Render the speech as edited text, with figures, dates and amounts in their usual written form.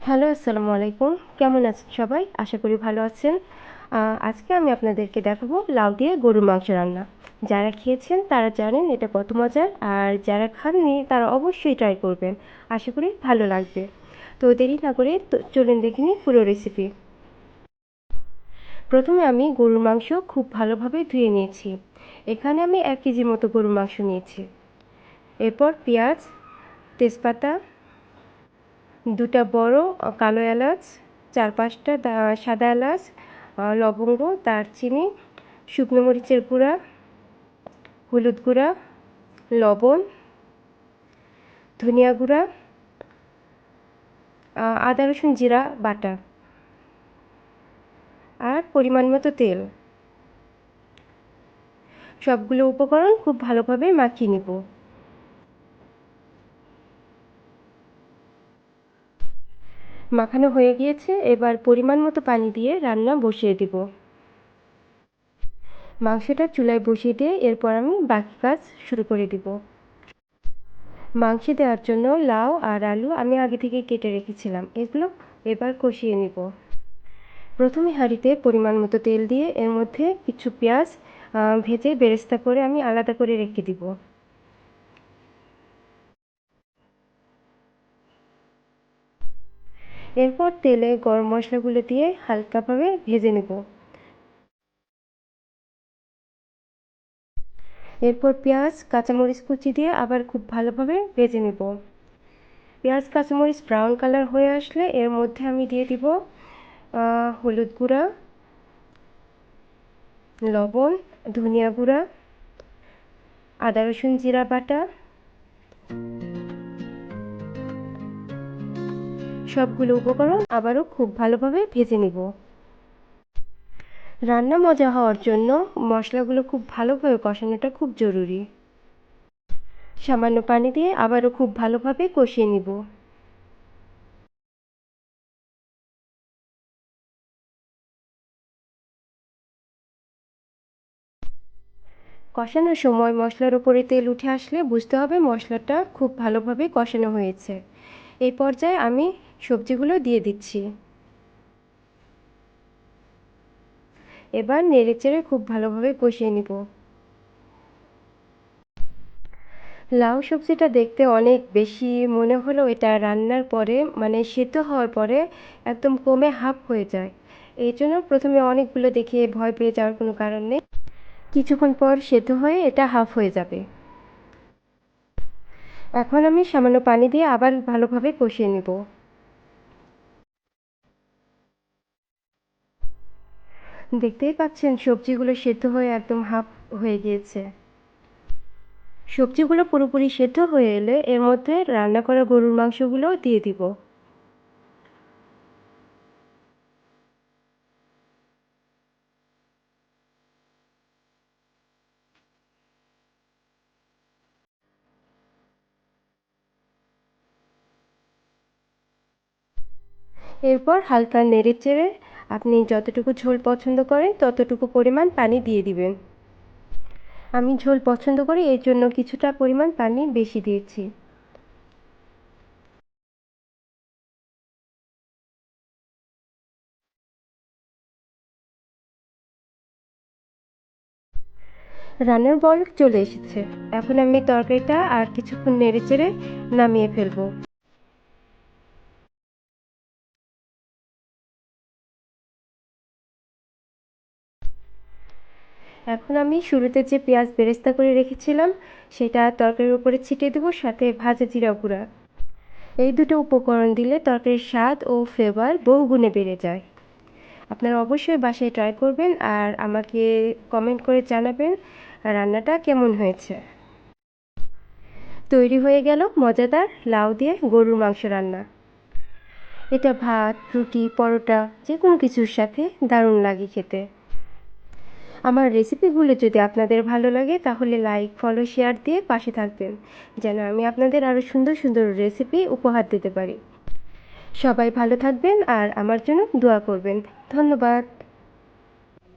Hello, আসসালামু আলাইকুম। কেমন আছেন সবাই? আশা করি ভালো আছেন। আজকে আমি আপনাদেরকে দেখাবো লাউ দিয়ে গরুর মাংস রান্না। যারা খেয়েছেন তারা জানেন এটা কত মজার, আর যারা খাননি তারা অবশ্যই ট্রাই করবেন। আশা করি ভালো লাগবে। তো দেরি না করে চলুন দেখে নিই পুরো রেসিপি। প্রথমে আমি গরুর মাংস খুব ভালোভাবে ধুয়ে নিয়েছি। এখানে আমি 1 কেজির মতো গরুর মাংস নিয়েছি। এরপর পেঁয়াজ, তেজপাতা, 2টা বড় কালো এলাচ, 4-5টা সাদা এলাচ, লবঙ্গ, দারচিনি, শুকনো মরিচের গুঁড়া, হলুদ গুঁড়া, লবণ, ধনিয়া গুঁড়া, আদা রসুন জিরা বাটা, আর পরিমাণ মতো তেল। সবগুলো উপকরণ খুব ভালোভাবে মাখিয়ে নেব। মাখানো হয়ে গিয়েছে, এবার পরিমাণ মতো পানি দিয়ে রান্না বসিয়ে দেব। মাংসটা চুলায় বসিয়ে দিয়ে এরপর আমি বাকি কাজ শুরু করে দেব। মাংসে দেওয়ার জন্য লাউ আর আলু আমি আগে থেকে কেটে রেখেছিলাম, এগুলো এবার কষিয়ে নেব। প্রথমে হাঁড়িতে পরিমাণ মতো তেল দিয়ে এর মধ্যে কিছু পেঁয়াজ ভেজে বেরেস্তা করে আমি আলাদা করে রেখে দিব। এরপর তেলে গরম মশলাগুলো দিয়ে হালকাভাবে ভেজে নেব। এরপর পেঁয়াজ কাঁচামরিচ কুচি দিয়ে আবার খুব ভালোভাবে ভেজে নেব। পেঁয়াজ কাঁচামরিচ ব্রাউন কালার হয়ে আসলে এর মধ্যে আমি দিয়ে দিব হলুদ গুঁড়া, লবণ, ধনিয়া গুঁড়া, আদা রসুন জিরা বাটা। সবগুলো উপকরণ আবারও খুব ভালোভাবে ভেজে নেব। রান্না মজা হওয়ার জন্য মশলাগুলো খুব ভালোভাবে কষানোটা খুব জরুরি। সামান্য পানি দিয়ে আবারও খুব ভালোভাবে কষিয়ে নিব। কষানোর সময় মশলার উপরে তেল উঠে আসলে বুঝতে হবে মশলাটা খুব ভালোভাবে কষানো হয়েছে। এই পর্যায়ে আমি সবজিগুলো দিয়ে দিচ্ছি। এবার নেড়েচেড়ে খুব ভালোভাবে কষিয়ে নিব। লাউ সবজিটা দেখতে অনেক বেশি মনে হলেও এটা রান্নার পরে মানে সেদ্ধ হওয়ার পরে একদম কমে হাফ হয়ে যায়। এই জন্য প্রথমে অনেকগুলো দেখে ভয় পেয়ে যাওয়ার কোনো কারণ নেই। কিছুক্ষণ পর সেদ্ধ হয়ে এটা হাফ হয়ে যাবে। এখন আমি সামান্য পানি দিয়ে আবার ভালোভাবে কষিয়ে নেব। দেখতেই পাচ্ছেন সবজিগুলো সেদ্ধ হয়ে একদম হাফ হয়ে গিয়েছে। সবজিগুলো পুরোপুরি সেদ্ধ হয়ে এলে এর মধ্যে রান্না করা গরুর মাংসগুলো দিয়ে দিব। এরপর হালকা নেড়েচেড়ে আপনি যতটুকু ঝোল পছন্দ করেন ততটুকু পরিমাণ পানি দিয়ে দিবেন। আমি ঝোল পছন্দ করি এই জন্য কিছুটা পরিমাণ পানি বেশি দিয়েছি। রান্নার বলক চলে এসেছে। এখন আমি তরকারিটা আর কিছুক্ষণ নেড়েচেড়ে নামিয়ে ফেলবো। এখন আমি শুরুতে যে পেঁয়াজ বেরেস্তা করে রেখেছিলাম সেটা তরকারির উপরে ছিটিয়ে দেবো, সাথে ভাজা জিরা গুঁড়া। এই দুটো উপকরণ দিলে তরকারির স্বাদ ও ফ্লেভার বহুগুণে বেড়ে যায়। আপনারা অবশ্যই বাসায় ট্রাই করবেন আর আমাকে কমেন্ট করে জানাবেন রান্নাটা কেমন হয়েছে। তৈরি হয়ে গেল মজাদার লাউ দিয়ে গরুর মাংস রান্না। এটা ভাত, রুটি, পরোটা যে কোনো কিছুর সাথে দারুণ লাগে খেতে। আমার রেসিপিগুলো যদি আপনাদের ভালো লাগে তাহলে লাইক, ফলো, শেয়ার দিয়ে পাশে থাকবেন, যেন আমি আপনাদের আরও সুন্দর সুন্দর রেসিপি উপহার দিতে পারি। সবাই ভালো থাকবেন আর আমার জন্য দোয়া করবেন। ধন্যবাদ।